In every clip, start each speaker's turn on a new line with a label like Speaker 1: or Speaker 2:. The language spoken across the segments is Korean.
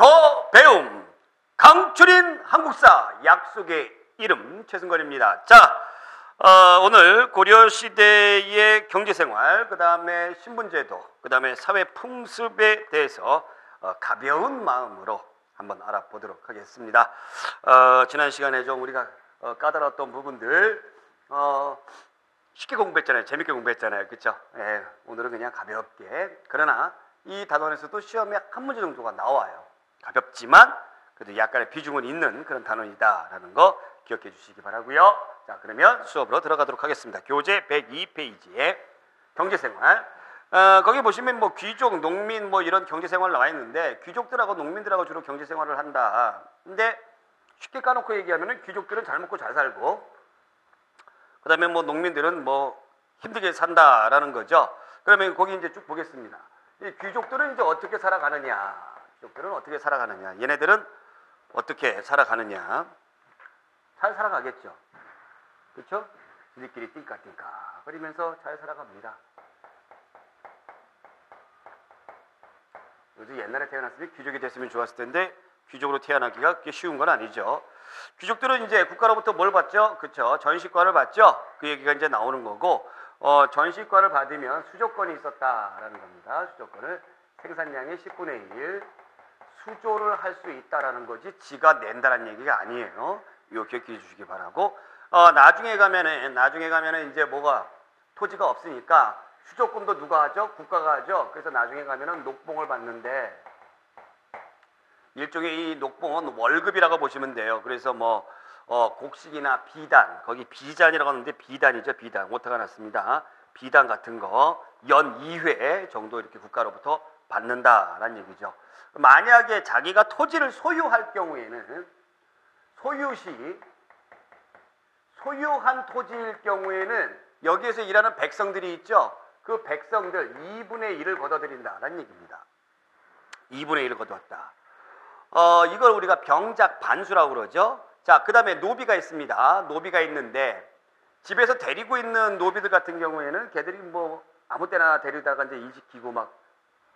Speaker 1: 더 배움 강추린 한국사 약속의 이름 최승건입니다. 자, 오늘 고려시대의 경제생활, 그 다음에 신분제도, 그 다음에 사회풍습에 대해서 가벼운 마음으로 한번 알아보도록 하겠습니다. 지난 시간에 좀 우리가 까다로웠던 부분들 쉽게 공부했잖아요. 재밌게 공부했잖아요. 그렇죠? 예, 오늘은 그냥 가볍게. 그러나 이 단원에서도 시험에 한 문제 정도가 나와요. 가볍지만 그래도 약간의 비중은 있는 그런 단원이다라는 거 기억해 주시기 바라고요. 자, 그러면 수업으로 들어가도록 하겠습니다. 교재 102페이지에 경제생활. 거기 보시면 뭐 귀족, 농민 뭐 이런 경제생활 나와 있는데 귀족들하고 농민들하고 주로 경제생활을 한다. 근데 쉽게 까놓고 얘기하면은 귀족들은 잘 먹고 잘 살고, 그 다음에 뭐 농민들은 뭐 힘들게 산다라는 거죠. 그러면 거기 이제 쭉 보겠습니다. 이 귀족들은 이제 어떻게 살아가느냐? 귀족들은 어떻게 살아가느냐? 얘네들은 어떻게 살아가느냐? 잘 살아가겠죠. 그렇죠? 지들끼리 띵까띵까 거리면서 잘 살아갑니다. 요즘 옛날에 태어났으면 귀족이 됐으면 좋았을 텐데 귀족으로 태어나기가 그렇게 쉬운 건 아니죠. 귀족들은 이제 국가로부터 뭘 받죠? 그렇죠? 전시과를 받죠. 그 얘기가 이제 나오는 거고, 전시과를 받으면 수조권이 있었다라는 겁니다. 수조권을 생산량의 10분의 1 수조를 할 수 있다라는 거지 지가 낸다라는 얘기가 아니에요. 이거 기억해 주시기 바라고. 나중에 가면은 이제 뭐가 토지가 없으니까 수조권도 누가 하죠? 국가가 하죠. 그래서 나중에 가면은 녹봉을 받는데, 일종의 이 녹봉은 월급이라고 보시면 돼요. 그래서 뭐 곡식이나 비단, 거기 비잔이라고 하는데 비단이죠. 비단. 오타가 났습니다. 비단 같은 거 연 2회 정도 이렇게 국가로부터 받는다라는 얘기죠. 만약에 자기가 토지를 소유할 경우에는 소유한 토지일 경우에는 여기에서 일하는 백성들이 있죠. 그 백성들 2분의 1을 걷어들인다라는 얘기입니다. 2분의 1을 거두었다. 이걸 우리가 병작 반수라고 그러죠. 자, 그 다음에 노비가 있습니다. 노비가 있는데 집에서 데리고 있는 노비들 같은 경우에는 걔들이 뭐 아무 때나 데리다가 이제 일 시키고 막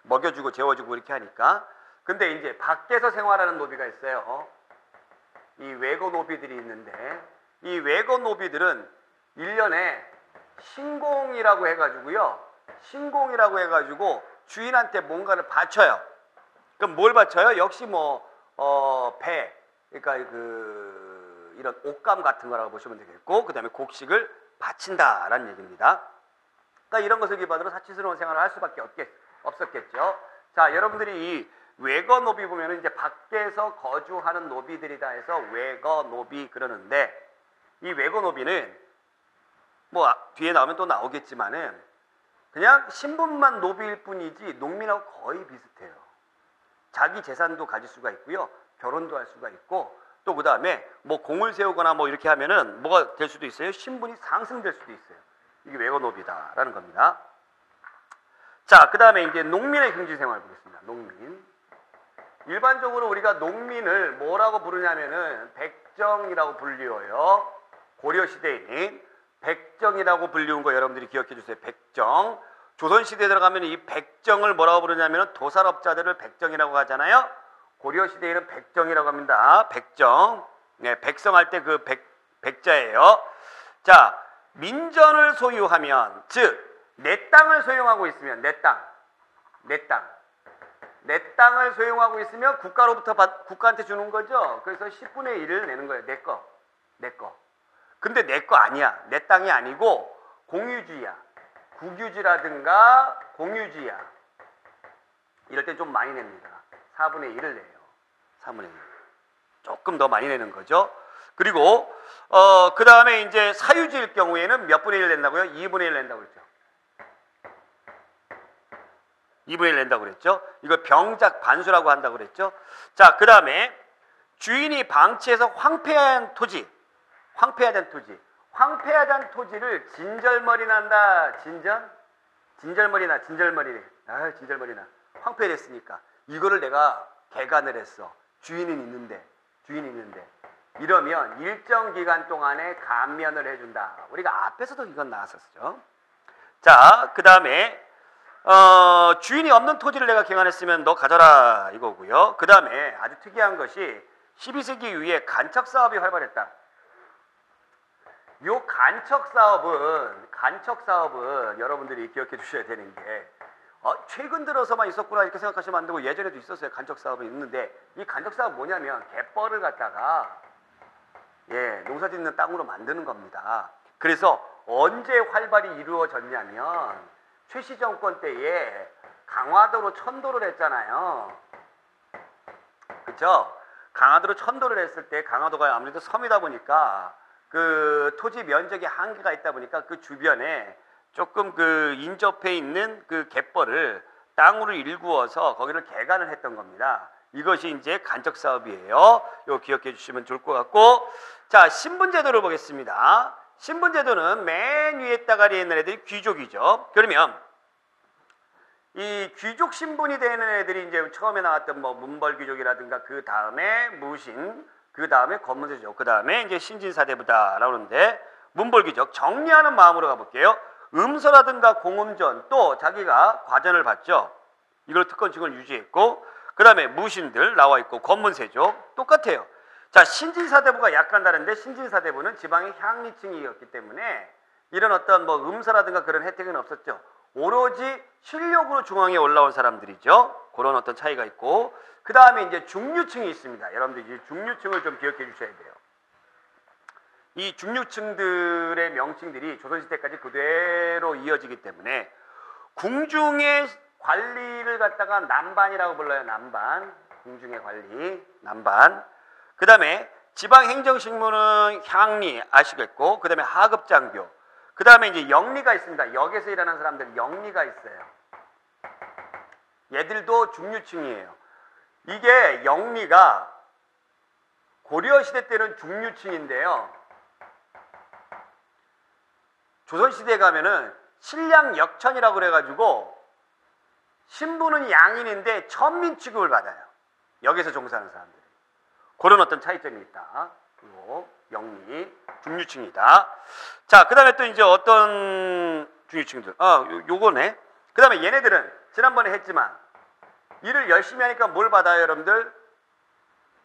Speaker 1: 먹여주고 재워주고 이렇게 하니까. 근데 이제 밖에서 생활하는 노비가 있어요. 이 외거 노비들이 있는데 이 외거 노비들은 1년에 신공이라고 해가지고 주인한테 뭔가를 바쳐요. 그럼 뭘 바쳐요? 역시 뭐 배, 그러니까 이런 옷감 같은 거라고 보시면 되겠고, 그 다음에 곡식을 바친다라는 얘기입니다. 그러니까 이런 것을 기반으로 사치스러운 생활을 할 수밖에 없었겠죠. 자, 여러분들이 이 외거 노비 보면은 이제 밖에서 거주하는 노비들이다 해서 외거 노비 그러는데, 이 외거 노비는 뭐 뒤에 나오면 또 나오겠지만은 그냥 신분만 노비일 뿐이지 농민하고 거의 비슷해요. 자기 재산도 가질 수가 있고요. 결혼도 할 수가 있고, 또 그 다음에 뭐 공을 세우거나 뭐 이렇게 하면은 뭐가 될 수도 있어요. 신분이 상승될 수도 있어요. 이게 외거노비다라는 겁니다. 자, 그 다음에 이제 농민의 경제생활 보겠습니다. 농민. 일반적으로 우리가 농민을 뭐라고 부르냐면은 백정이라고 불리워요. 고려시대에는 백정이라고 불리운 거 여러분들이 기억해 주세요. 백정. 조선시대에 들어가면 이 백정을 뭐라고 부르냐면 도살업자들을 백정이라고 하잖아요. 고려시대에는 백정이라고 합니다. 백정. 네, 백성할 때 그 백자예요. 자, 민전을 소유하면, 즉 내 땅을 소유하고 있으면, 내 땅을 소유하고 있으면 국가한테 주는 거죠. 그래서 10분의 1을 내는 거예요. 내 거. 근데 내 거 아니야. 내 땅이 아니고 공유주의야. 국유지라든가 공유지야. 이럴 때 좀 많이 냅니다. 4분의 1을 내요. 4분의 1. 조금 더 많이 내는 거죠. 그리고 그 다음에 이제 사유지일 경우에는 몇 분의 1 낸다고요? 2분의 1 낸다고 그랬죠. 2분의 1 낸다고 그랬죠. 이거 병작 반수라고 한다고 그랬죠. 자, 그 다음에 주인이 방치해서 황폐한 토지를 진절머리 난다. 진절머리 나. 진절머리 나. 황폐됐으니까 이거를 내가 개간을 했어. 주인이 있는데 이러면 일정 기간 동안에 감면을 해준다. 우리가 앞에서도 이건 나왔었죠. 자, 그 다음에 주인이 없는 토지를 내가 갱안했으면 너 가져라 이거고요. 그 다음에 아주 특이한 것이 12세기 이후에 간척 사업이 활발했다. 요 간척 사업은 여러분들이 기억해 주셔야 되는 게 최근 들어서만 있었구나 이렇게 생각하시면 안 되고 예전에도 있었어요. 간척 사업은 있는데 이 간척 사업은 뭐냐면 갯벌을 갖다가 농사 짓는 땅으로 만드는 겁니다. 그래서 언제 활발히 이루어졌냐면 최씨 정권 때에 강화도로 천도를 했잖아요. 그렇죠? 강화도로 천도를 했을 때 강화도가 아무래도 섬이다 보니까 그 토지 면적이 한계가 있다 보니까 그 주변에 조금 그 인접해 있는 그 갯벌을 땅으로 일구어서 거기를 개간을 했던 겁니다. 이것이 이제 간척 사업이에요. 이거 기억해 주시면 좋을 것 같고, 자, 신분제도를 보겠습니다. 신분제도는 맨 위에 따가리에 있는 애들이 귀족이죠. 그러면 이 귀족 신분이 되는 애들이 이제 처음에 나왔던 뭐 문벌귀족이라든가 그 다음에 무신, 그 다음에 검문세족, 그 다음에 이제 신진사대부다라고 하는데, 문벌귀족 정리하는 마음으로 가볼게요. 음서라든가 공음전, 또 자기가 과전을 받죠. 이걸 특권층을 유지했고, 그 다음에 무신들 나와 있고, 검문세족 똑같아요. 자, 신진사대부가 약간 다른데, 신진사대부는 지방의 향리층이었기 때문에 이런 어떤 뭐 음서라든가 그런 혜택은 없었죠. 오로지 실력으로 중앙에 올라온 사람들이죠. 그런 어떤 차이가 있고, 그 다음에 이제 중류층이 있습니다. 여러분들 이 중류층을 좀 기억해 주셔야 돼요. 이 중류층들의 명칭들이 조선시대까지 그대로 이어지기 때문에 궁중의 관리를 갖다가 남반이라고 불러요. 남반. 궁중의 관리, 남반. 그 다음에 지방행정식무는 향리 아시겠고, 그 다음에 하급장교, 그 다음에 이제 영리가 있습니다. 역에서 일하는 사람들 영리가 있어요. 얘들도 중류층이에요. 이게 영리가 고려시대 때는 중류층인데요. 조선시대에 가면은 신량역천이라고 그래가지고 신분은 양인인데 천민 취급을 받아요. 역에서 종사하는 사람들이. 그런 어떤 차이점이 있다. 그리고 영리, 중류층이다. 자, 그 다음에 또 이제 어떤 중류층들. 요거네. 그 다음에 얘네들은 지난번에 했지만 일을 열심히 하니까 뭘 받아요, 여러분들?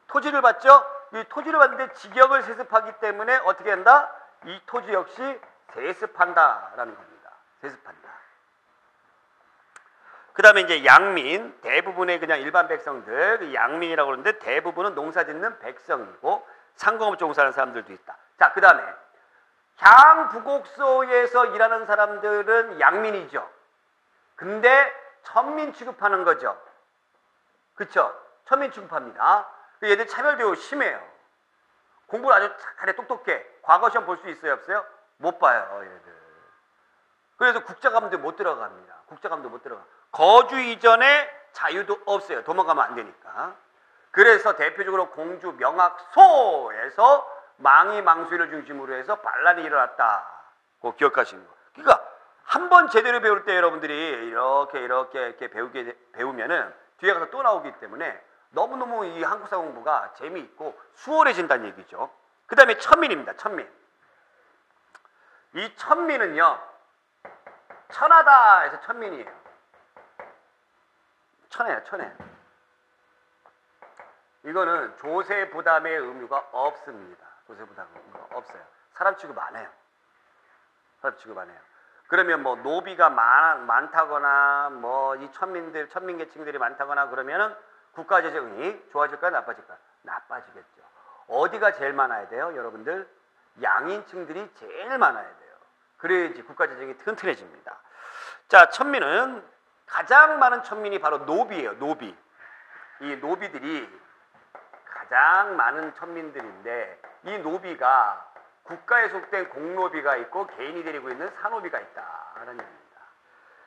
Speaker 1: 토지를 받죠? 이 토지를 받는데 직역을 세습하기 때문에 어떻게 한다? 이 토지 역시 세습한다라는 겁니다. 세습한다. 그 다음에 이제 양민, 대부분의 그냥 일반 백성들, 양민이라고 그러는데 대부분은 농사 짓는 백성이고 상공업 종사하는 사람들도 있다. 자, 그 다음에 향부곡소에서 일하는 사람들은 양민이죠. 근데 천민 취급하는 거죠. 그쵸? 천민 취급합니다. 얘들 차별도 심해요. 공부를 아주 잘해, 똑똑해. 과거 시험 볼 수 있어요, 없어요? 못 봐요, 얘들. 그래서 국자감도 못 들어갑니다. 국자감도 못 들어가. 거주 이전에 자유도 없어요. 도망가면 안 되니까. 그래서 대표적으로 공주 명학소에서 망이망수를 중심으로 해서 반란이 일어났다. 그거 기억하시는 거. 그러니까 한 번 제대로 배울 때 여러분들이 이렇게 배우면은 뒤에 가서 또 나오기 때문에 너무너무 이 한국사 공부가 재미있고 수월해진다는 얘기죠. 그 다음에 천민입니다. 천민. 이 천민은요, 천하다 해서 천민이에요. 천해요, 천해. 이거는 조세 부담의 의무가 없습니다. 조세 부담 의무가 없어요. 사람 취급 안 해요. 사람 취급 안 해요. 그러면 뭐 노비가 많다거나 뭐 이 천민 계층들이 많다거나 그러면은 국가 재정이 좋아질까요, 나빠질까요? 나빠지겠죠. 어디가 제일 많아야 돼요, 여러분들? 양인층들이 제일 많아야 돼요. 그래야지 국가 재정이 튼튼해집니다. 자, 천민은 가장 많은 천민이 바로 노비예요. 노비. 이 노비들이 가장 많은 천민들인데 이 노비가 국가에 속된 공노비가 있고 개인이 데리고 있는 사노비가 있다라는 얘기입니다.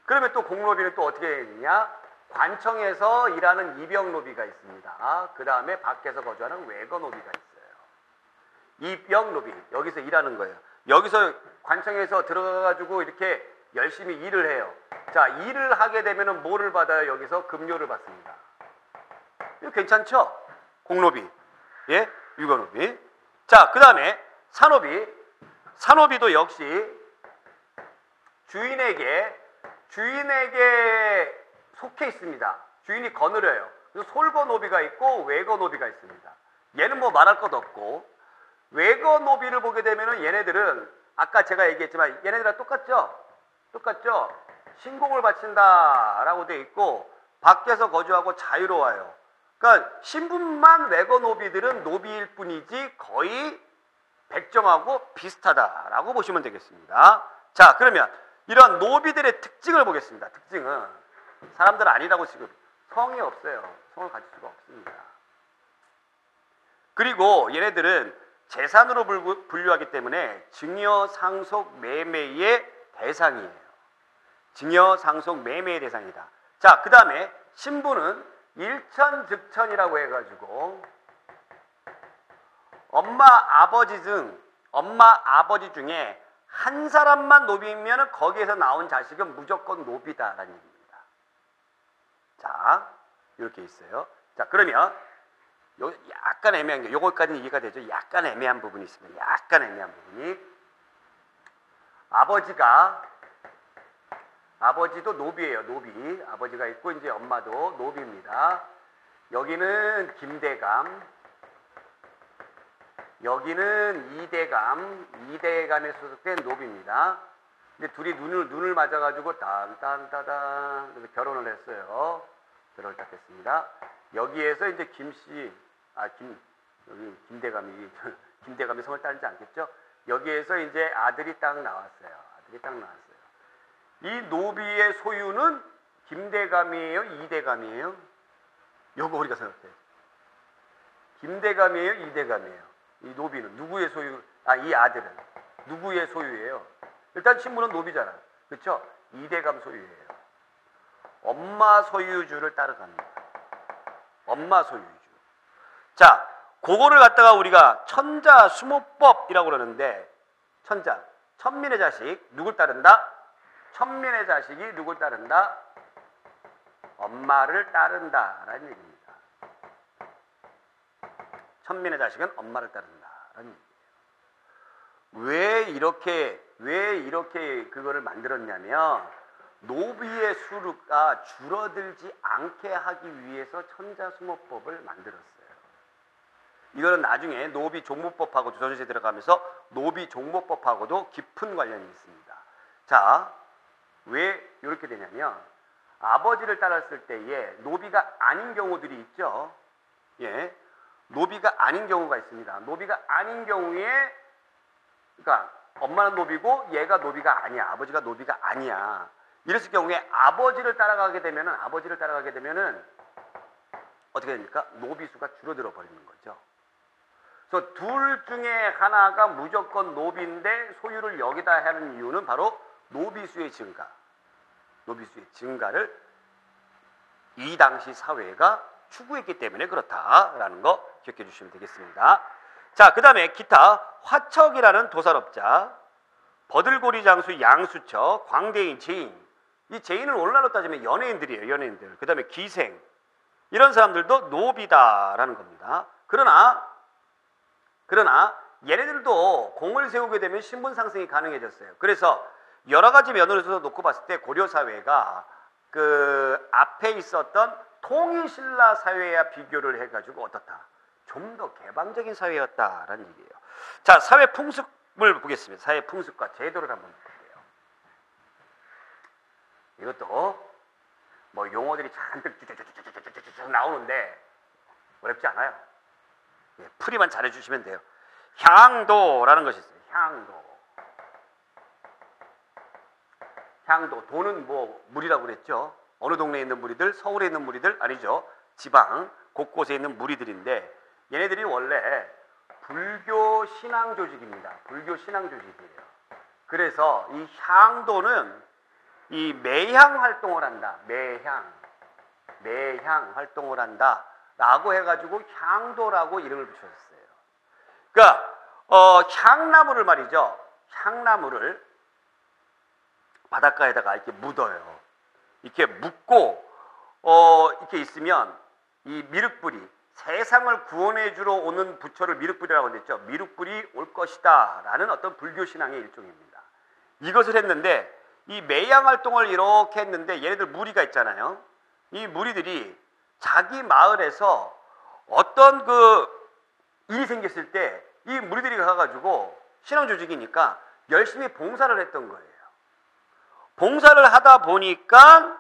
Speaker 1: 그러면 또 공노비는 또 어떻게 되느냐? 관청에서 일하는 입영노비가 있습니다. 그 다음에 밖에서 거주하는 외거노비가 있어요. 입영노비, 여기서 일하는 거예요. 여기서 관청에서 들어가가지고 이렇게 열심히 일을 해요. 자, 일을 하게 되면은 뭐를 받아요? 여기서 급료를 받습니다. 이거 괜찮죠? 공노비, 예, 유거노비. 자, 그 다음에 산노비. 산노비도 역시 주인에게 속해 있습니다. 주인이 거느려요. 그래서 솔거노비가 있고 외거노비가 있습니다. 얘는 뭐 말할 것도 없고, 외거노비를 보게 되면은 얘네들은 아까 제가 얘기했지만 얘네들랑 똑같죠? 똑같죠? 신공을 바친다라고 돼 있고 밖에서 거주하고 자유로워요. 그러니까 신분만 외거노비들은 노비일 뿐이지 거의 백정하고 비슷하다라고 보시면 되겠습니다. 자, 그러면 이런 노비들의 특징을 보겠습니다. 특징은 사람들 아니라고 지금 성이 없어요. 성을 가질 수가 없습니다. 그리고 얘네들은 재산으로 분류하기 때문에 증여, 상속, 매매의 대상이에요. 증여, 상속, 매매의 대상이다. 자, 그 다음에 신분은 일천즉천이라고 해가지고 엄마, 아버지 중에 한 사람만 노비면 거기에서 나온 자식은 무조건 노비다라는 얘기입니다. 자, 이렇게 있어요. 자, 그러면 약간 애매한 게, 요거까지는 이해가 되죠? 약간 애매한 부분이 있습니다. 약간 애매한 부분이. 아버지도 노비예요. 노비. 아버지가 있고 이제 엄마도 노비입니다. 여기는 김대감, 여기는 이대감에 소속된 노비입니다. 근데 둘이 눈을 맞아가지고 딴딴따단 그래서 결혼을 했어요. 결혼을 딱 했습니다. 여기에서 이제 여기 김대감이 성을 따르지 않겠죠? 여기에서 이제 아들이 딱 나왔어요. 이 노비의 소유는 김대감이에요? 이대감이에요? 요거 우리가 생각해요. 김대감이에요? 이대감이에요? 이 노비는 누구의 소유? 이 아들은 누구의 소유예요? 일단 신분은 노비잖아. 그렇죠? 이대감 소유예요. 엄마 소유주를 따라갑니다. 엄마 소유주. 자, 그거를 갖다가 우리가 천자수모법이라고 그러는데, 천민의 자식 누굴 따른다? 천민의 자식이 누굴 따른다? 엄마를 따른다라는 얘기입니다. 천민의 자식은 엄마를 따른다라는 얘기예요. 왜 이렇게 그거를 만들었냐면 노비의 수가 줄어들지 않게 하기 위해서 천자수모법을 만들었어요. 이거는 나중에 노비 종무법하고 조선시대 들어가면서 노비 종모법하고도 깊은 관련이 있습니다. 자, 왜 이렇게 되냐면 아버지를 따랐을 때에 노비가 아닌 경우들이 있죠. 예, 노비가 아닌 경우가 있습니다. 노비가 아닌 경우에, 그러니까 엄마는 노비고 얘가 노비가 아니야. 아버지가 노비가 아니야. 이랬을 경우에 아버지를 따라가게 되면은 어떻게 됩니까? 노비수가 줄어들어 버리는 거죠. 그래서 둘 중에 하나가 무조건 노비인데 소유를 여기다 하는 이유는 바로 노비수의 증가를 이 당시 사회가 추구했기 때문에 그렇다라는 거 기억해 주시면 되겠습니다. 자, 그 다음에 기타 화척이라는 도산업자, 버들고리 장수 양수처, 광대인, 제인. 이 제인을 오늘날로 따지면 연예인들이에요. 연예인들. 그 다음에 기생. 이런 사람들도 노비다라는 겁니다. 그러나 얘네들도 공을 세우게 되면 신분 상승이 가능해졌어요. 그래서 여러 가지 면으로서 놓고 봤을 때 고려 사회가 그 앞에 있었던 통일신라 사회와 비교를 해가지고 어떻다? 좀 더 개방적인 사회였다라는 얘기예요. 자, 사회 풍습을 보겠습니다. 사회 풍습과 제도를 한번 볼게요. 이것도 뭐 용어들이 잔뜩 쭉 나오는데 어렵지 않아요. 예, 풀이만 잘해주시면 돼요. 향도라는 것이 있어요. 향도. 도는 뭐 무리라고 그랬죠. 어느 동네에 있는 무리들, 서울에 있는 무리들 아니죠. 지방 곳곳에 있는 무리들인데 얘네들이 원래 불교 신앙 조직입니다. 불교 신앙 조직이에요. 그래서 이 향도는 이 매향 활동을 한다. 매향 활동을 한다. 라고 해가지고 향도라고 이름을 붙였어요. 그러니까 향나무를 말이죠. 향나무를 바닷가에다가 이렇게 묻어요. 이렇게 묻고 이렇게 있으면 이 미륵불이 세상을 구원해 주러 오는 부처를 미륵불이라고 했죠. 미륵불이 올 것이다 라는 어떤 불교 신앙의 일종입니다. 이것을 했는데 이 매양 활동을 이렇게 했는데 얘네들 무리가 있잖아요. 이 무리들이 자기 마을에서 어떤 그 일이 생겼을 때 이 무리들이 가가지고 신앙 조직이니까 열심히 봉사를 했던 거예요. 봉사를 하다 보니까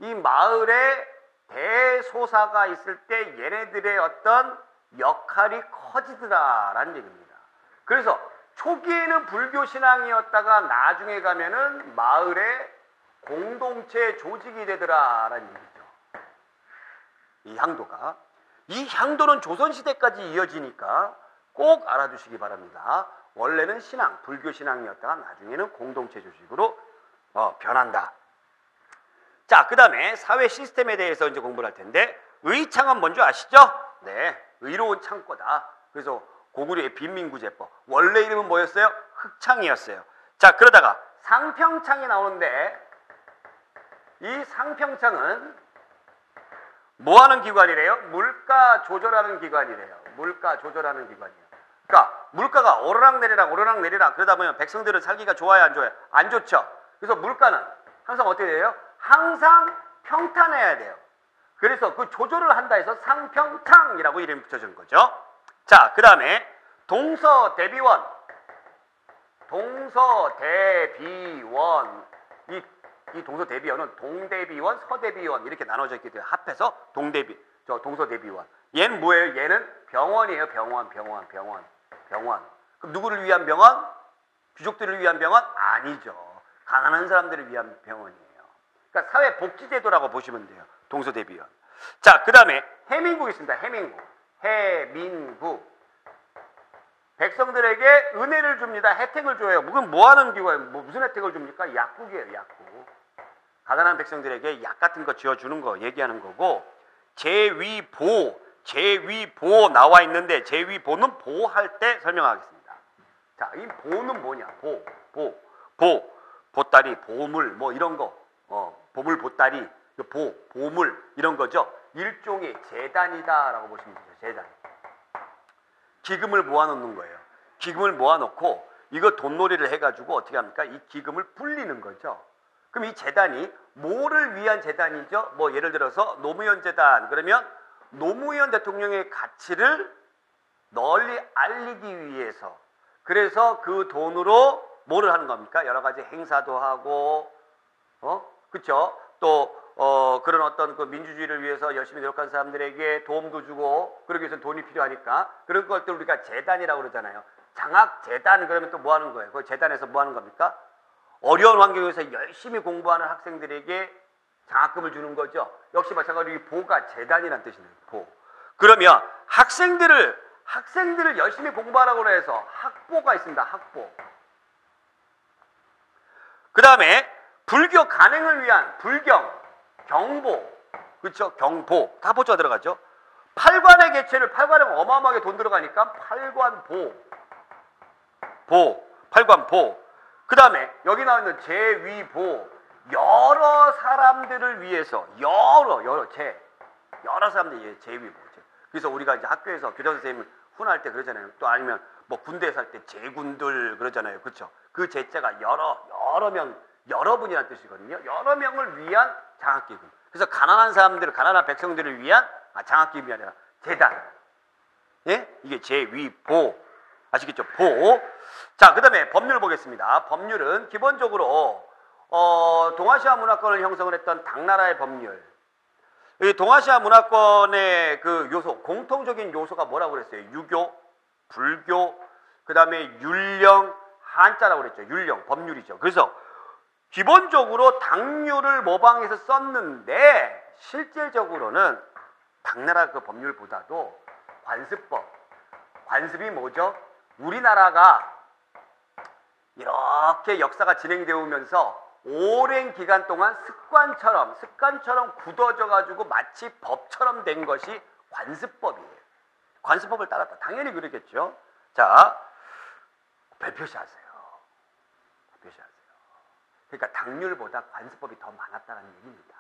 Speaker 1: 이 마을에 대소사가 있을 때 얘네들의 어떤 역할이 커지더라라는 얘기입니다. 그래서 초기에는 불교 신앙이었다가 나중에 가면은 마을의 공동체 조직이 되더라라는 얘기죠. 이 향도가. 이 향도는 조선시대까지 이어지니까 꼭 알아두시기 바랍니다. 원래는 신앙, 불교 신앙이었다가 나중에는 공동체 조직으로 변한다. 자, 그 다음에 사회 시스템에 대해서 이제 공부를 할 텐데, 의창은 뭔지 아시죠? 네, 의로운 창고다. 그래서 고구려의 빈민구제법. 원래 이름은 뭐였어요? 흑창이었어요. 자, 그러다가 상평창이 나오는데, 이 상평창은 뭐 하는 기관이래요? 물가 조절하는 기관이래요. 물가 조절하는 기관이에요. 그러니까 물가가 오르락내리락 오르락내리락 그러다 보면 백성들은 살기가 좋아요, 안 좋아요? 안 좋죠. 그래서 물가는 항상 어떻게 돼요? 항상 평탄해야 돼요. 그래서 그 조절을 한다 해서 상평창이라고 이름이 붙여진 거죠. 자, 그 다음에 동서대비원. 동서대비원. 이 동서대비원은 동대비원, 서대비원 이렇게 나눠져 있기 때문에 합해서 동서대비원. 얘는 뭐예요? 얘는 병원이에요. 병원. 그럼 누구를 위한 병원? 귀족들을 위한 병원? 아니죠. 가난한 사람들을 위한 병원이에요. 그러니까 사회복지제도라고 보시면 돼요. 동서대비원. 자, 그 다음에 해민국 있습니다. 해민국. 백성들에게 은혜를 줍니다. 혜택을 줘요. 그건 뭐 하는 기관이에요? 무슨 혜택을 줍니까? 약국이에요. 약국. 가난한 백성들에게 약 같은 거 지어주는 거 얘기하는 거고, 제위보 나와 있는데 제위보는 보호할 때 설명하겠습니다. 자, 이 보는 뭐냐? 보따리, 보물 뭐 이런 거, 보물 보따리, 보물 이런 거죠. 일종의 재단이다라고 보시면 되죠. 재단. 기금을 모아놓는 거예요. 기금을 모아놓고 이거 돈놀이를 해가지고 어떻게 합니까? 이 기금을 불리는 거죠. 그럼 이 재단이 뭐를 위한 재단이죠? 뭐 예를 들어서 노무현 재단 그러면 노무현 대통령의 가치를 널리 알리기 위해서, 그래서 그 돈으로 뭐를 하는 겁니까? 여러 가지 행사도 하고, 그쵸? 또 그런 어떤 그 민주주의를 위해서 열심히 노력한 사람들에게 도움도 주고, 그러기 위해서 돈이 필요하니까 그런 것들 우리가 재단이라고 그러잖아요. 장학재단 그러면 또 뭐 하는 거예요? 그 재단에서 뭐 하는 겁니까? 어려운 환경에서 열심히 공부하는 학생들에게 장학금을 주는 거죠. 역시 마찬가지로 이 보가 재단이라는 뜻이네요. 보. 그러면 학생들을 열심히 공부하라고 해서 학보가 있습니다. 학보. 그 다음에 불교 간행을 위한 불경, 경보, 그렇죠? 경보 다 보자 들어가죠. 팔관의 개최를, 팔관에 어마어마하게 돈 들어가니까 팔관보, 팔관보. 그 다음에 여기 나와 있는 제위보, 여러 사람들을 위해서 여러 사람들이 제위보. 그래서 우리가 이제 학교에서 교장 선생님을 훈할 때 그러잖아요. 또 아니면 뭐 군대에서 할 때 제군들 그러잖아요. 그렇죠? 그 제자가 여러 명, 여러분이라는 뜻이거든요. 여러 명을 위한 장학기금. 그래서 가난한 사람들, 가난한 백성들을 위한 장학기금이 아니라 재단. 예? 이게 제위보. 아시겠죠? 보. 자, 그 다음에 법률 보겠습니다. 법률은 기본적으로 동아시아 문화권을 형성을 했던 당나라의 법률. 이 동아시아 문화권의 그 요소, 공통적인 요소가 뭐라고 그랬어요? 유교, 불교, 그 다음에 율령, 한자라고 그랬죠. 율령, 법률이죠. 그래서 기본적으로 당률을 모방해서 썼는데 실질적으로는 당나라 그 법률보다도 관습법. 관습이 뭐죠? 우리나라가 이렇게 역사가 진행되어 오면서 오랜 기간 동안 습관처럼 굳어져 가지고 마치 법처럼 된 것이 관습법이에요. 관습법을 따랐다. 당연히 그러겠죠. 자, 별표시 하세요. 별표시 하세요. 그러니까 당률보다 관습법이 더 많았다는 얘기입니다.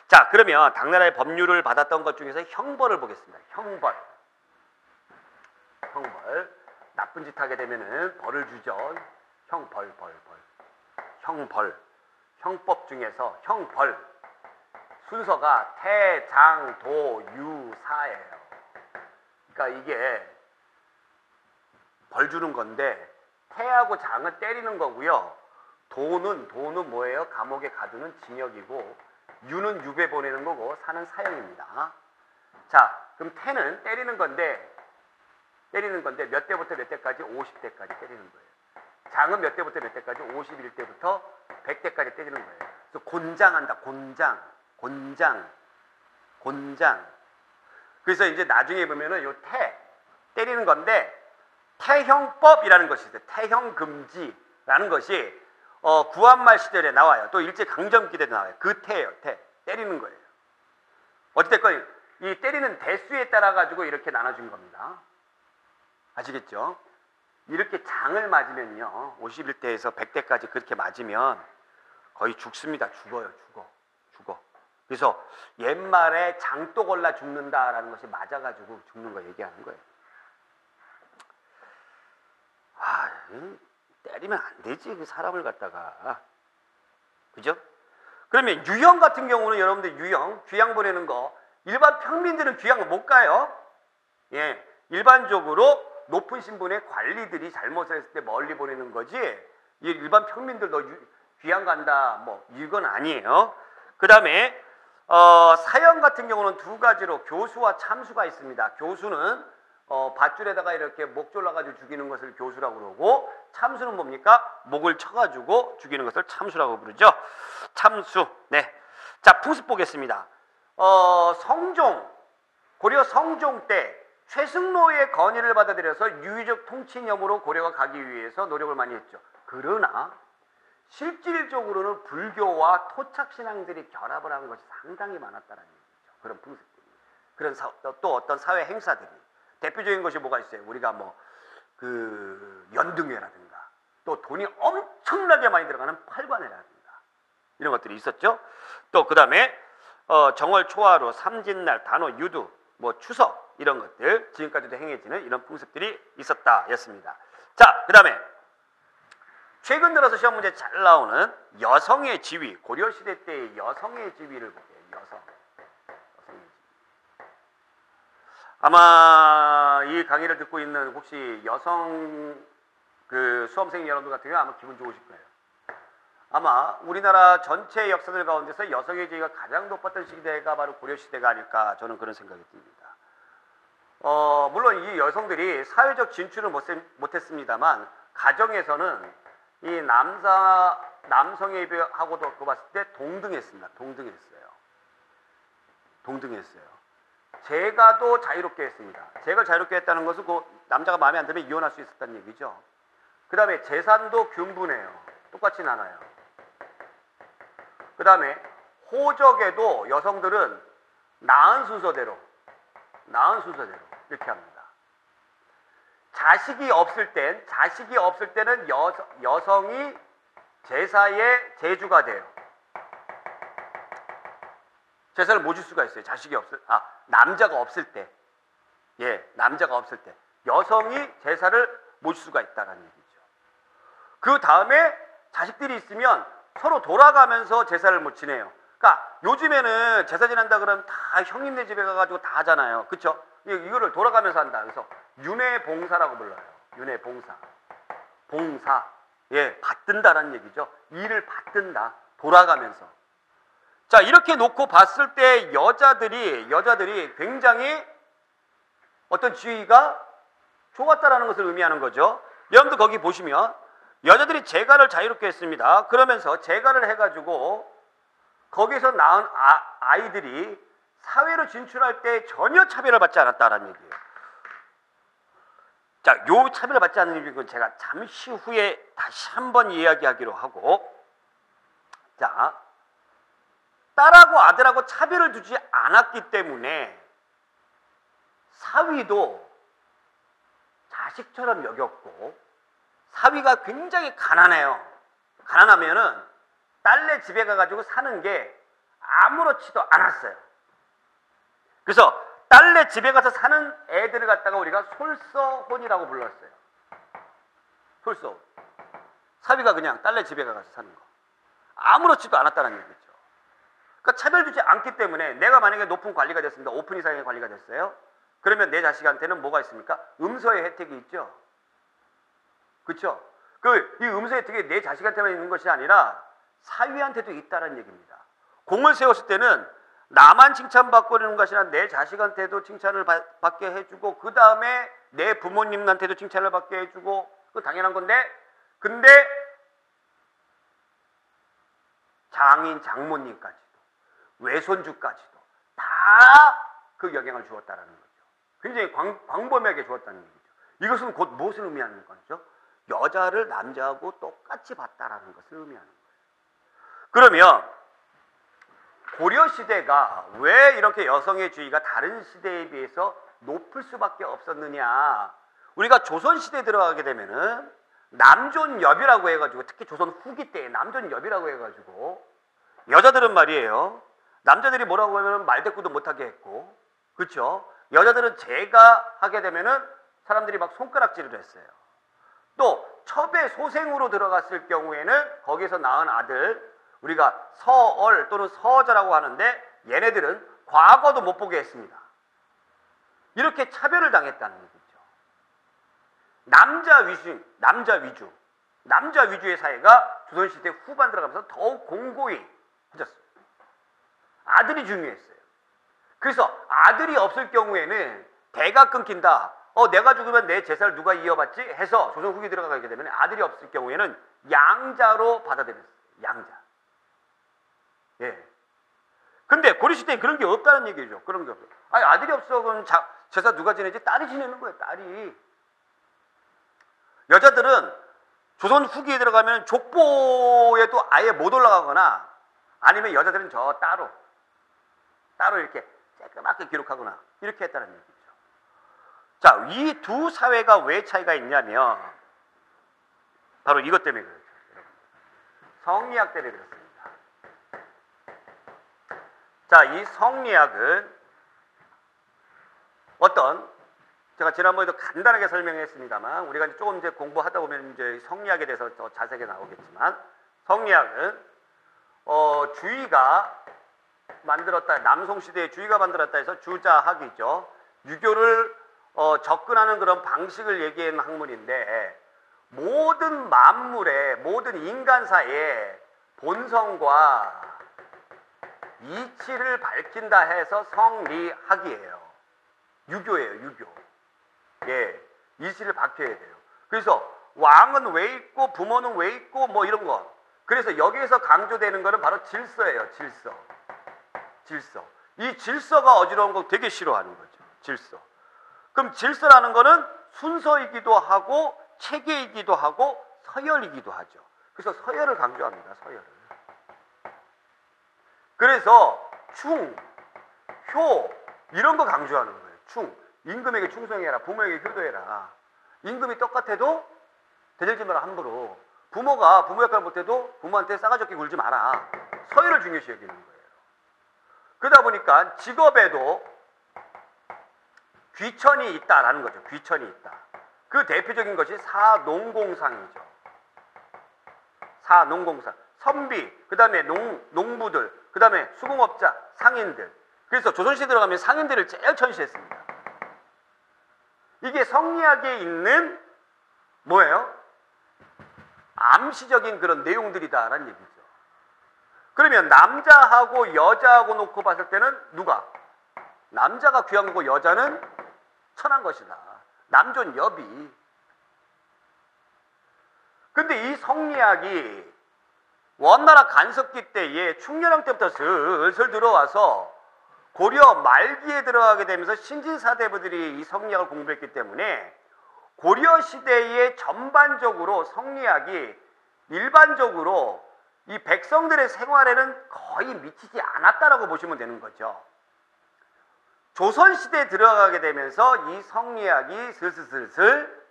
Speaker 1: 자, 그러면 당나라의 법률을 받았던 것 중에서 형벌을 보겠습니다. 형벌. 나쁜 짓 하게 되면은 벌을 주죠. 형벌. 형법 중에서 형벌 순서가 태, 장, 도, 유, 사예요. 그러니까 이게 벌 주는 건데 태하고 장은 때리는 거고요. 도는 뭐예요? 감옥에 가두는 징역이고 유는 유배 보내는 거고 사는 사형입니다. 자, 그럼 태는 때리는 건데 몇 대부터 몇 대까지? 50대까지 때리는 거예요. 장은 몇 대부터 몇 대까지? 51대부터 100대까지 때리는 거예요. 그래서 곤장한다. 곤장. 그래서 이제 나중에 보면은 요 태 때리는 건데 태형법이라는 것이 있어요. 태형금지라는 것이 구한말 시절에 나와요. 또 일제강점기 때 나와요. 그 태예요. 태. 때리는 거예요. 어찌됐건 이 때리는 대수에 따라 가지고 이렇게 나눠준 겁니다. 아시겠죠? 이렇게 장을 맞으면요. 51대에서 100대까지 그렇게 맞으면 거의 죽습니다. 죽어요. 죽어. 그래서 옛말에 장도 골라 죽는다라는 것이 맞아가지고 죽는 거 얘기하는 거예요. 때리면 안 되지. 그 사람을 갖다가. 그죠? 그러면 유형 같은 경우는 여러분들 유형, 귀양 보내는 거 일반 평민들은 귀양을 못 가요. 예, 일반적으로 높은 신분의 관리들이 잘못을 했을 때 멀리 보내는 거지 일반 평민들도 귀양 간다 뭐 이건 아니에요. 그 다음에 사형 같은 경우는 두 가지로 교수와 참수가 있습니다. 교수는 밧줄에다가 이렇게 목 졸라가지고 죽이는 것을 교수라고 그러고 참수는 뭡니까? 목을 쳐가지고 죽이는 것을 참수라고 부르죠. 참수. 네. 자, 풍습 보겠습니다. 고려 성종 때 최승로의 건의를 받아들여서 유의적 통치념으로 고려가 가기 위해서 노력을 많이 했죠. 그러나 실질적으로는 불교와 토착신앙들이 결합을 한 것이 상당히 많았다는 얘기죠. 그런 풍습들이. 그런 또 어떤 사회 행사들이. 대표적인 것이 뭐가 있어요? 우리가 연등회라든가 또 돈이 엄청나게 많이 들어가는 팔관회라든가 이런 것들이 있었죠. 또 그 다음에 정월 초하루, 삼진날, 단오, 유두, 추석 이런 것들 지금까지도 행해지는 이런 풍습들이 있었다 였습니다. 자, 그 다음에 최근 들어서 시험 문제 잘 나오는 여성의 지위, 고려시대 때의 여성의 지위를 볼게요. 여성의 지위. 아마 이 강의를 듣고 있는 혹시 여성 수험생 여러분들 같은 경우 아마 기분 좋으실 거예요. 아마 우리나라 전체 역사들 가운데서 여성의 지위가 가장 높았던 시대가 바로 고려시대가 아닐까 저는 그런 생각이 듭니다. 물론 이 여성들이 사회적 진출을 못했습니다만 가정에서는 이 남성에 비하고도 봤을 때 동등했습니다. 동등했어요. 제가도 자유롭게 했습니다. 제가 자유롭게 했다는 것은 그 남자가 마음에 안 들면 이혼할 수 있었다는 얘기죠. 그 다음에 재산도 균분해요. 똑같이 나눠요. 그 다음에 호적에도 여성들은 낳은 순서대로 이렇게 합니다. 자식이 없을 때는 여성이 제사의 제주가 돼요. 제사를 모실 수가 있어요. 남자가 없을 때. 여성이 제사를 모실 수가 있다는 얘기죠. 그 다음에 자식들이 있으면 서로 돌아가면서 제사를 못 지내요. 그러니까 요즘에는 제사 지낸다 그러면 다 형님네 집에 가가지고 다 하잖아요. 그쵸? 이거를 돌아가면서 한다. 그래서 윤회봉사라고 불러요. 윤회봉사. 봉사. 받든다라는 얘기죠. 일을 받든다. 돌아가면서. 자, 이렇게 놓고 봤을 때 여자들이 굉장히 어떤 지위가 좋았다라는 것을 의미하는 거죠. 여러분들 거기 보시면 여자들이 재가를 자유롭게 했습니다. 그러면서 재가를 해가지고 거기서 낳은 아이들이 사회로 진출할 때 전혀 차별을 받지 않았다라는 얘기예요. 자, 요 차별을 받지 않는 이유는 제가 잠시 후에 다시 한번 이야기하기로 하고, 자, 딸하고 아들하고 차별을 두지 않았기 때문에 사위도 자식처럼 여겼고, 사위가 굉장히 가난해요. 가난하면은 딸네 집에 가가지고 사는 게 아무렇지도 않았어요. 그래서 딸네 집에 가서 사는 애들을 갖다가 우리가 솔서혼이라고 불렀어요. 솔서혼. 사위가 그냥 딸네 집에 가서 사는 거. 아무렇지도 않았다는 얘기죠. 그러니까 차별주지 않기 때문에 내가 만약에 높은 관리가 됐습니다. 오픈 이상의 관리가 됐어요. 그러면 내 자식한테는 뭐가 있습니까? 음서의 혜택이 있죠. 그렇죠? 이 음서 혜택이 내 자식한테만 있는 것이 아니라 사위한테도 있다는 얘기입니다. 공을 세웠을 때는 나만 칭찬받고 있는 것이 아니라 내 자식한테도 칭찬을 받게 해주고 그 다음에 내 부모님한테도 칭찬을 받게 해주고 그거 당연한 건데 근데 장인 장모님까지도 외손주까지도 다 그 영향을 주었다는 거죠. 굉장히 광범위하게 주었다는 얘기죠. 이것은 곧 무엇을 의미하는 거죠? 여자를 남자하고 똑같이 봤다라는 것을 의미하는 거예요. 그러면 고려시대가 왜 이렇게 여성의 지위가 다른 시대에 비해서 높을 수밖에 없었느냐? 우리가 조선시대에 들어가게 되면은 남존여비라고 해가지고 특히 조선 후기 때에 남존여비라고 해가지고 여자들은 말이에요. 남자들이 뭐라고 하면 말대꾸도 못하게 했고 그렇죠? 여자들은 제가 하게 되면은 사람들이 막 손가락질을 했어요. 또 첩의 소생으로 들어갔을 경우에는 거기서 낳은 아들 우리가 서얼 또는 서자라고 하는데 얘네들은 과거도 못 보게 했습니다. 이렇게 차별을 당했다는 얘기죠. 남자 위주의 사회가 조선시대 후반 들어가면서 더욱 공고히 해졌습니다. 아들이 중요했어요. 그래서 아들이 없을 경우에는 대가 끊긴다. 내가 죽으면 내 재산을 누가 이어받지? 해서 조선 후기 들어가게 되면 아들이 없을 경우에는 양자로 받아들였어요. 양자. 예. 근데 고려시대에 그런 게 없다는 얘기죠. 그런 게 없어요. 아니, 아들이 없어. 그럼 제사 누가 지내지? 딸이 지내는 거예요. 딸이. 여자들은 조선 후기에 들어가면 족보에도 아예 못 올라가거나 아니면 여자들은 저 따로 이렇게 쬐끄맣게 기록하거나 이렇게 했다는 얘기죠. 자, 이 두 사회가 왜 차이가 있냐면 바로 이것 때문에 그렇죠. 성리학 때문에 그렇습니다. 자, 이 성리학은 제가 지난번에도 간단하게 설명했습니다만 우리가 조금 이제 공부하다 보면 이제 성리학에 대해서 더 자세하게 나오겠지만 성리학은 주의가 만들었다, 남송시대의 주의가 만들었다 해서 주자학이죠. 유교를 접근하는 그런 방식을 얘기하는 학문인데 모든 만물의 모든 인간사의 본성과 이치를 밝힌다 해서 성리학이에요. 유교예요, 유교. 예, 이치를 밝혀야 돼요. 그래서 왕은 왜 있고 부모는 왜 있고 뭐 이런 거. 그래서 여기에서 강조되는 거는 바로 질서예요, 질서. 이 질서가 어지러운 거 되게 싫어하는 거죠. 질서. 그럼 질서라는 거는 순서이기도 하고 체계이기도 하고 서열이기도 하죠. 그래서 서열을 강조합니다. 서열을. 그래서 충, 효 이런 거 강조하는 거예요. 충. 임금에게 충성해라. 부모에게 효도해라. 임금이 똑같아도 대들지 마라 함부로. 부모가 부모 역할을 못해도 부모한테 싸가지 없게 굴지 마라. 서열을 중요시 여기는 거예요. 그러다 보니까 직업에도 귀천이 있다라는 거죠. 귀천이 있다. 그 대표적인 것이 사농공상이죠. 사농공상. 선비, 그 다음에 농부들, 그 다음에 수공업자, 상인들. 그래서 조선시대 들어가면 상인들을 제일 천시했습니다. 이게 성리학에 있는 뭐예요? 암시적인 그런 내용들이다라는 얘기죠. 그러면 남자하고 여자하고 놓고 봤을 때는 누가? 남자가 귀한 거고 여자는 천한 것이다. 남존여비. 근데 이 성리학이 원나라 간섭기 때에 충렬왕 때부터 슬슬 들어와서 고려 말기에 들어가게 되면서 신진사대부들이 이 성리학을 공부했기 때문에 고려 시대에 전반적으로 성리학이 일반적으로 이 백성들의 생활에는 거의 미치지 않았다라고 보시면 되는 거죠. 조선시대에 들어가게 되면서 이 성리학이 슬슬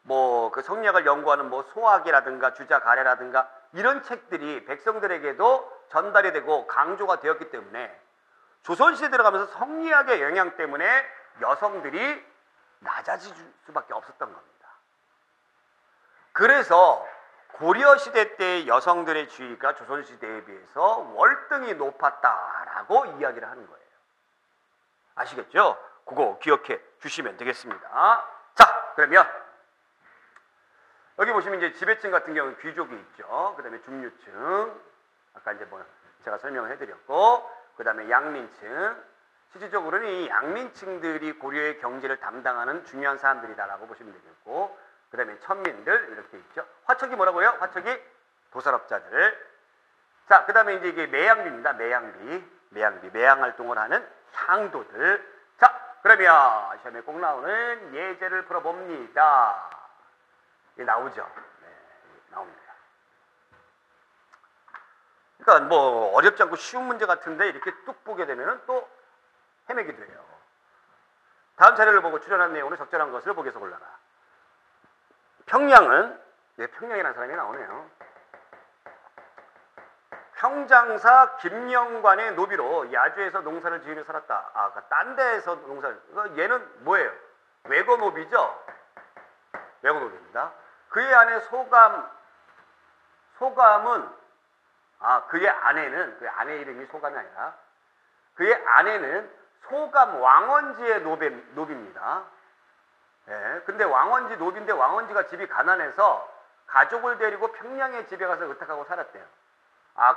Speaker 1: 뭐 그 성리학을 연구하는 뭐 소학이라든가 주자가래라든가 이런 책들이 백성들에게도 전달이 되고 강조가 되었기 때문에 조선시대에 들어가면서 성리학의 영향 때문에 여성들이 낮아질 수밖에 없었던 겁니다. 그래서 고려 시대 때의 여성들의 지위가 조선 시대에 비해서 월등히 높았다라고 이야기를 하는 거예요. 아시겠죠? 그거 기억해 주시면 되겠습니다. 자, 그러면 여기 보시면 이제 지배층 같은 경우는 귀족이 있죠. 그 다음에 중류층, 아까 이제 뭐 제가 설명을 해드렸고, 그 다음에 양민층. 실질적으로는 이 양민층들이 고려의 경제를 담당하는 중요한 사람들이다라고 보시면 되겠고, 그 다음에 천민들 이렇게 있죠. 화척이 뭐라고요? 화척이 도살업자들. 자, 그 다음에 이제 이게 매양비입니다. 매양 활동을 하는 향도들. 자, 그러면 시험에 꼭 나오는 예제를 풀어봅니다. 이게 나오죠. 네, 나옵니다. 그러니까 뭐 어렵지 않고 쉬운 문제 같은데 이렇게 뚝 보게 되면은 또 헤매기도 해요. 다음 자료를 보고 출연한 내용으로 적절한 것을 보기에서 골라라. 평양은, 네, 평양이라는 사람이 나오네요. 평장사 김영관의 노비로 야주에서 농사를 지으며 살았다. 아, 딴 데에서 농사를. 얘는 뭐예요? 외거노비죠? 외거노비입니다. 그의 아내 소감은, 그의 아내는, 그의 아내 이름이 소감이 아니라, 그의 아내는 소감 왕원지의 노비입니다. 예, 근데 왕원지 노비인데 왕원지가 집이 가난해서 가족을 데리고 평양의 집에 가서 의탁하고 살았대요.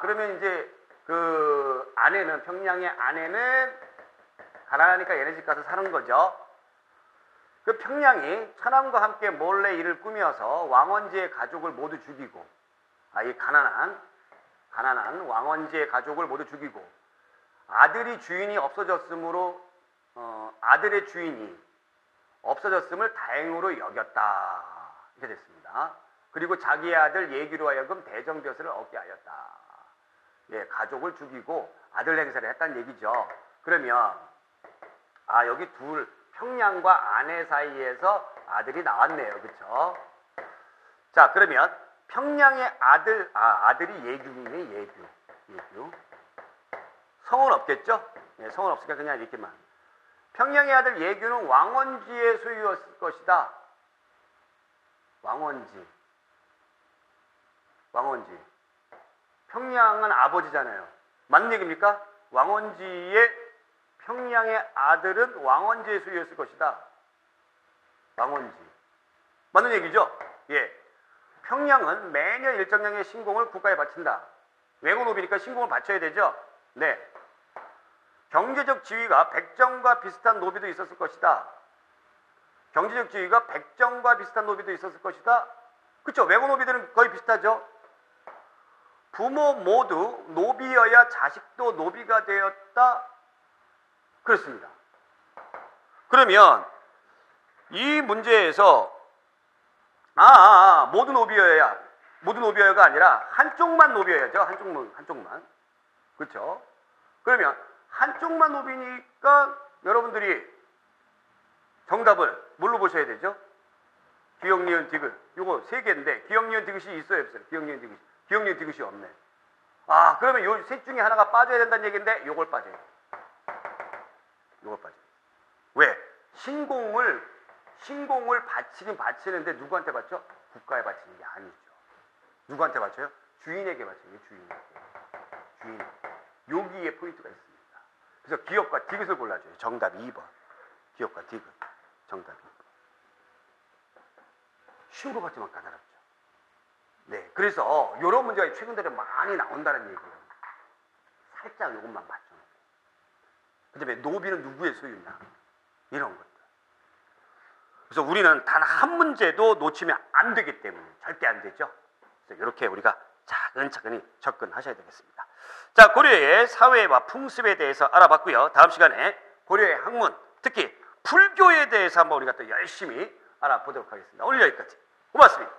Speaker 1: 그러면 이제 그 아내는, 평양의 아내는 가난하니까 얘네 집 가서 사는 거죠. 그 평양이 천황과 함께 몰래 이를 꾸며서 왕원지의 가족을 모두 죽이고, 이 가난한 왕원지의 가족을 모두 죽이고, 아들의 주인이 없어졌음을 다행으로 여겼다. 이렇게 됐습니다. 그리고 자기의 아들 예규로 하여금 대정벼슬을 얻게 하였다. 예, 가족을 죽이고 아들 행세를 했다는 얘기죠. 그러면 여기 평양과 아내 사이에서 아들이 나왔네요. 그렇죠? 자, 그러면 평양의 아들이 예규이네. 예규. 성은 없겠죠? 네, 성은 없으니까 그냥 이렇게만. 평양의 아들 예규는 왕원지의 소유였을 것이다. 왕원지. 평양은 아버지잖아요. 맞는 얘기입니까? 평양의 아들은 왕원지의 소유였을 것이다. 왕원지. 맞는 얘기죠? 예. 평양은 매년 일정량의 신공을 국가에 바친다. 외고노비니까 신공을 바쳐야 되죠? 네. 경제적 지위가 백정과 비슷한 노비도 있었을 것이다. 그렇죠? 외고노비들은 거의 비슷하죠? 부모 모두 노비여야 자식도 노비가 되었다. 그렇습니다. 그러면 이 문제에서 모두 노비여야가 아니라 한쪽만 노비여야죠. 한쪽만. 그렇죠? 그러면 한쪽만 노비니까 여러분들이 정답을 뭘로 보셔야 되죠? 기역, 니은, 디귿. 요거 세 개인데 기역, 니은, 디귿이 있어요, 없어요? 기역, 니은, 디귿이 없네. 그러면 요 셋 중에 하나가 빠져야 된다는 얘기인데 요걸 빠져요. 왜? 신공을 바치는데 누구한테 바쳐? 국가에 바치는 게 아니죠. 누구한테 바쳐요? 주인에게 바쳐요. 주인. 여기에 포인트가 있습니다. 그래서 기역과 디귿을 골라줘요. 정답이 2번. 기역과 디귿. 정답이 2번. 쉬운 것 같지만 까다롭죠. 네, 그래서 이런 문제가 최근 들에 많이 나온다는 얘기예요. 살짝 이것만 맞춰놓고. 그 다음에 노비는 누구의 소유냐, 이런 것들. 그래서 우리는 단 한 문제도 놓치면 안 되기 때문에 절대 안 되죠. 그래서 이렇게 우리가 차근차근히 접근하셔야 되겠습니다. 자, 고려의 사회와 풍습에 대해서 알아봤고요. 다음 시간에 고려의 학문, 특히 불교에 대해서 한번 우리가 또 열심히 알아보도록 하겠습니다. 오늘 여기까지. 고맙습니다.